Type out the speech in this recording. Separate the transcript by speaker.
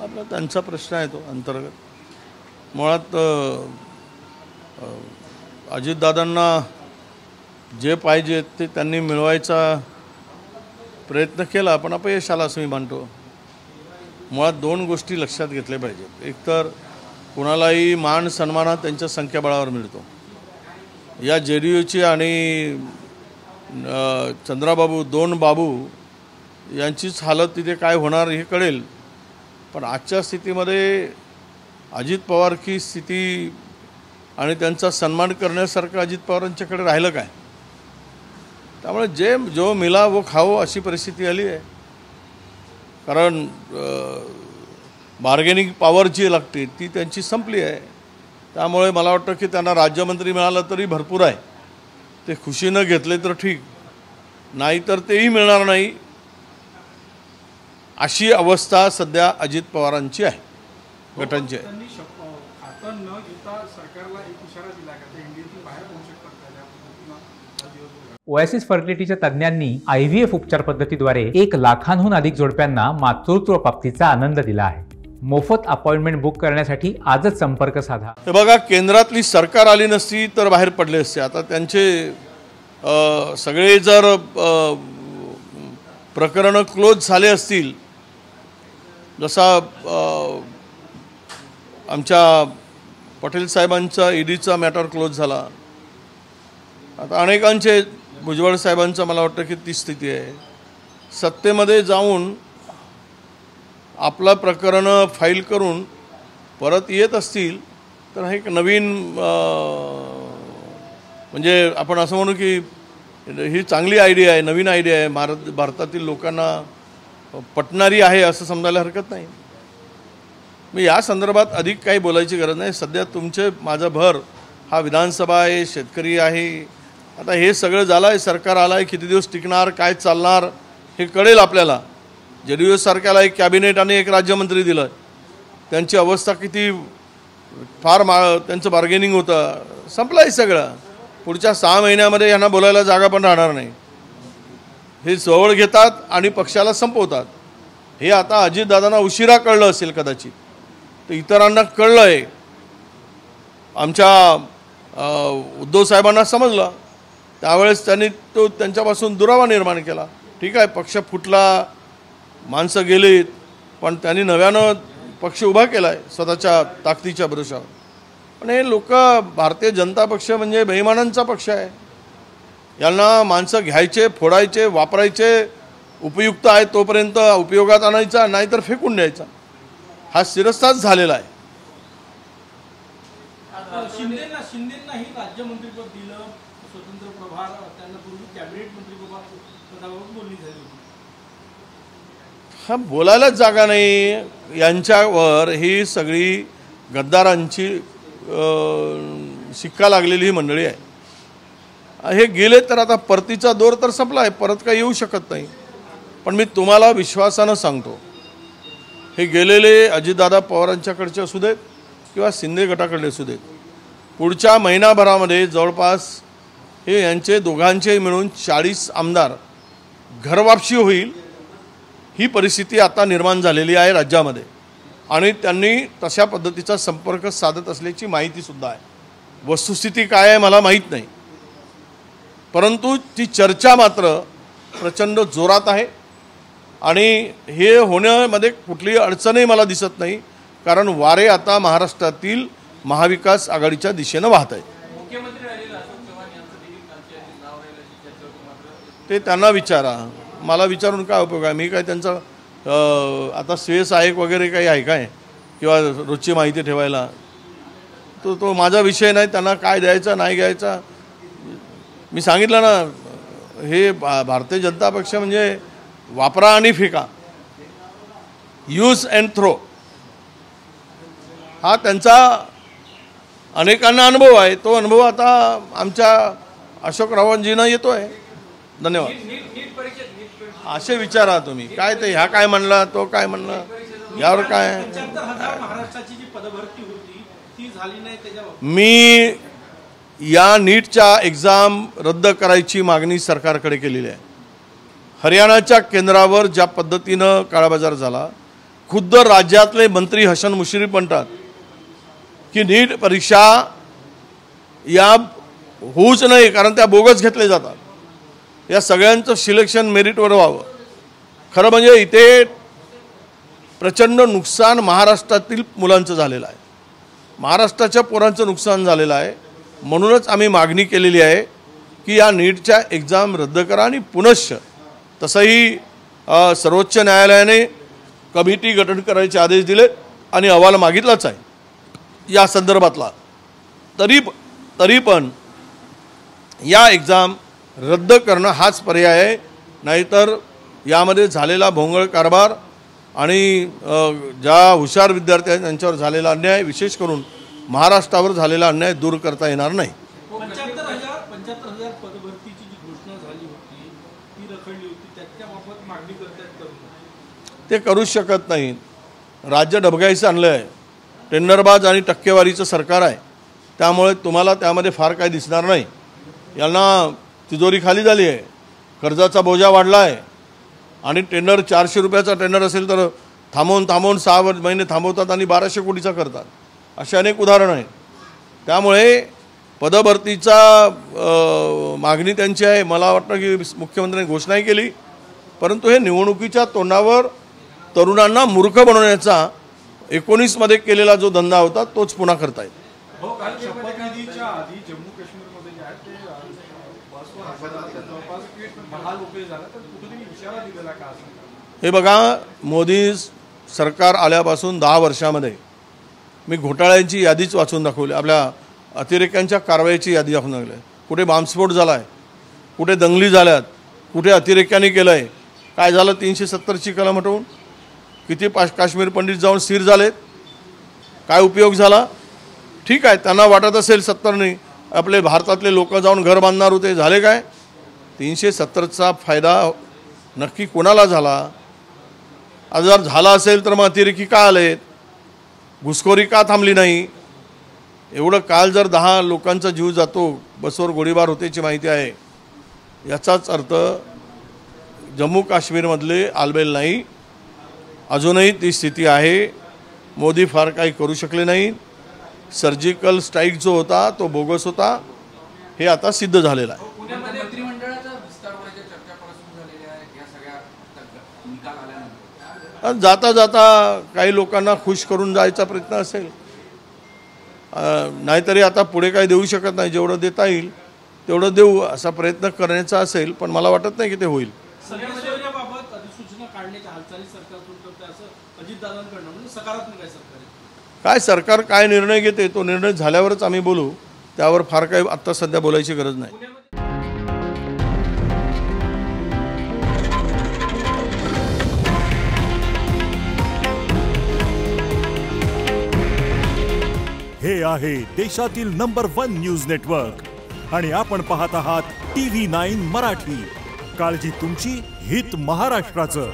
Speaker 1: आपला त्यांचा प्रश्न आहे तो अंतर्गत। मुळात अजितदादांना जे पाहिजे ते त्यांनी मिळवायचा प्रयत्न केला, पण अपयश आला असं मी मानतो। मुळात दोन गोष्टी लक्षात घेतल्या पाहिजेत। एक तर कुणालाही मान सन्मानात त्यांच्या संख्याबळावर मिळतो। या JDUची आणि चंद्राबाबू दोन बाबू यांचीच हालत तिथे काय होणार हे कळेल। पण आजच्या स्थितीमध्ये अजित पवार की स्थिती आणि त्यांचा सन्मान करण्यासारखं अजित पवारांच्याकडे राहिलं काय? त्यामुळे जो मिला वो खाओ अशी परिस्थिती आली आहे। कारण बार्गेनिंग पॉवर जी लागते ती त्यांची संपली आहे। त्यामुळे मला वाटतं की त्यांना राज्यमंत्री मिळालं तरी भरपूर आहे, ते खुशीनं घेतले तर ठीक, नाहीतर तेही मिळणार नाही अशी अवस्था सध्या अजित पवारांची आहे, गटांची आहे।
Speaker 2: ओएसिस फर्टिलिटीच्या तज्ञांनी IVF उपचार पद्धतीद्वारे 1 लाखांहून अधिक जोडप्यांना मातृत्व प्राप्तीचा आनंद दिला आहे। मोफत अपॉइंटमेंट बुक करण्यासाठी आजच संपर्क साधा।
Speaker 1: हे बघा, केंद्रातली सरकार आली नसती तर बाहेर पडले असते। आता त्यांचे सगळे जर प्रकरण क्लोज झाले असतील, जसा आमच्या पटेल साहेबांचा ईडीचा मॅटर क्लोज झाला, आता अनेकांचे भुजबळ साहेबांचं मला वाटतं की ती स्थिती आहे। सत्तेमध्ये जाऊन आपला प्रकरण फाईल करून परत येत असतील तर हे एक नवीन म्हणजे आपण असं म्हणू की ही चांगली आयडिया आहे, नवीन आयडिया आहे, भारतातील लोकांना पटणारी आहे असं समजायला हरकत नाही। मी या संदर्भात अधिक काही बोलायची गरज नाही। सध्या तुमचे माझा भर हा विधानसभा आहे, शेतकरी आहे। आता हे सगळं झालं आहे, सरकार आलं आहे, किती दिवस टिकणार, काय चालणार हे कळेल आपल्याला। JDU सारख्याला एक कॅबिनेट आणि एक राज्यमंत्री दिलं, त्यांची अवस्था किती फार त्यांचं बार्गेनिंग होतं, संपलं आहे सगळं। पुढच्या 6 महिन्यामध्ये यांना बोलायला जागा पण राहणार नाही। हे जवळ घेतात आणि पक्षाला संपवतात। हे आता अजितदादांना उशिरा कळलं असेल कदाचित, तर इतरांना कळलं आहे। आमच्या उद्धव साहेबांना समजलं, त्यावेळेस त्यांनी तो त्यांच्यापासून दुरावा निर्माण केला। ठीक आहे, पक्ष फुटला, माणसं गेलीत, पण त्यांनी नव्यानं पक्ष उभा केला आहे स्वतःच्या ताकदीच्या भरोशावर। पण हे लोक, भारतीय जनता पक्ष म्हणजे बेईमानांचा पक्ष आहे। यांना माणसं घ्यायचे, फोडायचे, वापरायचे, उपयुक्त आहे तोपर्यंत उपयोगात आणायचा, नाहीतर फेकून द्यायचा, हा शिरस्ताच झालेला आहे।
Speaker 3: शिंदेंनाही राज्यमंत्रीपद दिलं, स्वतंत्र प्रभार, त्यांना पूर्वी कॅबिनेट मंत्रिपदावर बोलणी झाली होती।
Speaker 1: हा, बोलायलाच जागा नाही यांच्यावर। ही सगळी गद्दारांची शिक्का लागलेली ही मंडळी आहे। हे गेले तर आता परतीचा दौर तर संपला आहे, परत काही येऊ शकत नाही। पण मी तुम्हाला विश्वासानं सांगतो, हे गेलेले अजितदादा पवारांच्याकडचे असू देत किंवा शिंदे गटाकडले असू देत, पुढच्या महिनाभरामध्ये जवळपास हे यांचे दोघांचे मिळून 40 आमदार घरवापसी होईल, ही परिस्थिती आता निर्माण झालेली आहे राज्यामध्ये। आणि त्यांनी तशा पद्धतीचा संपर्क साधत असल्याची माहितीसुद्धा आहे। वस्तुस्थिती काय आहे मला माहीत नाही, परंतु ती चर्चा मात्र प्रचंड जोरात आहे। आणि हे होण्यामध्ये कुठलीही अडचणही मला दिसत नाही, कारण वारे आता महाराष्ट्रातील महाविकास आघाडीच्या दिशेनं वाहत आहेत। ते त्यांना विचारा, मला विचारून काय उपयोग आहे? मी काय त्यांचा आता श्रेय सहाय्यक वगैरे काही आहे काय, किंवा रोजची माहिती ठेवायला? तो माझा विषय नाही। त्यांना काय द्यायचा नाही घ्यायचा, मी सांगितलं ना, हे भारतीय जनता पक्ष म्हणजे वापरा आणि फेका, यूज अँड थ्रो, हा त्यांचा अनेकांना अनुभव आहे। तो अनुभव आता आमच्या अशोकरावांजींना येतो आहे। धन्यवाद। असे विचारा तुम्ही, काय ते ह्या काय म्हणला, तो काय म्हणला, यावर काय? मी या नीटच्या एक्झाम रद्द करायची मागणी सरकारकडे केलेली आहे। हरियाणाच्या केंद्रावर ज्या पद्धतीनं काळाबाजार झाला, खुद्द राज्यातले मंत्री हसन मुश्रीफ म्हणतात की नीट परीक्षा या होऊच नाही, कारण त्या बोगस घेतले जातात. या सगळ्यांचं सिलेक्शन मेरिटवर व्हावं. खरं म्हणजे इथे प्रचंड नुकसान महाराष्ट्रातील मुलांचं झालेलं आहे, महाराष्ट्राच्या पोरांचं नुकसान झालेलं आहे. म्हणूनच आम्ही मागणी केलेली आहे की या नीटच्या एक्झाम रद्द करा आणि पुनश्च तसंही सर्वोच्च न्यायालयाने कमिटी गठन करायचे आदेश दिले आणि अहवाल मागितलाच आहे या संदर्भातला. तरी पण या एक्झाम रद्द करणं हाच पर्याय आहे. नाहीतर यामध्ये झालेला भोंगळ कारभार आणि ज्या हुशार विद्यार्थी आहेत त्यांच्यावर झालेला अन्याय, विशेष करून महाराष्ट्रावर झालेला अन्याय दूर करता येणार नाही.
Speaker 3: 75,000 पदभरतीची जी घोषणा झाली होती ती रखडली होती, त्याच्याबाबत मागणी करतात
Speaker 1: ते करूच शकत नाही. राज्य डबघाईचं आणलं आहे, टेंडरबाज आणि टक्केवारीचं सरकार आहे. त्यामुळे तुम्हाला त्यामध्ये फार काही दिसणार नाही. यांना तिजोरी खाली झाली आहे, कर्जाचा बोजा वाढला आहे आणि टेंडर 400 रुपयाचा टेंडर असेल तर थांबवून 6 महिने थांबवतात आणि 1200 कोटीचा करतात. असे अनेक उदाहरणं आहेत. त्यामुळे पदभरतीचा मागणी त्यांची आहे. मला वाटतं की मुख्यमंत्र्यांनी घोषणाही केली, परंतु हे निवडणुकीच्या तोंडावर तरुणांना मूर्ख बनवण्याचा 19 मध्ये केलेला जो धंदा होता तोच पुन्हा करतायत.
Speaker 3: शपथविधीच्या आधी जम्मू काश्मीरमध्ये जे आहे ते जवळपास 10 लोक झाला, तर कुठेतरी इशारा दिलेला का असं?
Speaker 1: हे बघा, मोदी सरकार आल्यापासून 10 वर्षामध्ये मी घोटाळ्यांची यादीच वाचून दाखवली, आपल्या अतिरेक्यांच्या कारवाईची यादी दाखवून दाखवली. कुठे बॉम्बस्फोट झाला आहे, कुठे दंगली झाल्यात, कुठे अतिरेक्यांनी केलं आहे. काय झालं? 370ची कलम हटवून किती काश्मीर पंडित जाऊन स्थिर झालेत, काय उपयोग झाला? ठीक आहे, त्यांना वाटत असेल 70नी आपले भारतातले लोक जाऊन घर बांधणार होते, झाले काय? 370चा फायदा नक्की कोणाला झाला? आज जर झाला असेल तर मग अतिरेकी का आलेत? घुसखोरी का थांबली नाही? एवढं काल जर 10 लोकांचा जीव जातो, बसवर गोळीबार होतेची माहिती आहे, याचाच अर्थ जम्मू काश्मीरमधले आलबेल नाही, अजूनही ती स्थिती आहे. मोदी फार काही करू शकले नाही. सर्जिकल स्ट्राईक जो होता तो बोगस होता, हे आता सिद्ध झालेलं आहे.
Speaker 4: पुण्यामध्ये मंत्रिमंडळाचा विस्तार होण्याच्या चर्चा परत सुरू झालेल्या आहेत या सगळ्या निकाल आल्यानंतर.
Speaker 1: जाता जाता काही लोकांना खुश करून जायचा प्रयत्न असेल, नाहीतरी आता पुढे काही देऊ शकत नाही. जेवढं देता येईल तेवढं देऊ असा प्रयत्न करण्याचा असेल, पण मला वाटत नाही की ते होईल.
Speaker 3: सगळ्याबाबत अधिसूचना काढण्याच्या हालचाली सरकारतून करते असं अजितदादांकडनं, म्हणजे सकारात्मक आहे सरकार.
Speaker 1: काय सरकार काय निर्णय घेते तो निर्णय झाल्यावरच आम्ही बोलू, त्यावर फार काही आत्ता सध्या बोलायची गरज नाही.
Speaker 5: हे आहे देशातील नंबर 1 न्यूज नेटवर्क आणि आपण पाहत आहात TV9 मराठी. काळजी तुमची, हित महाराष्ट्राचं.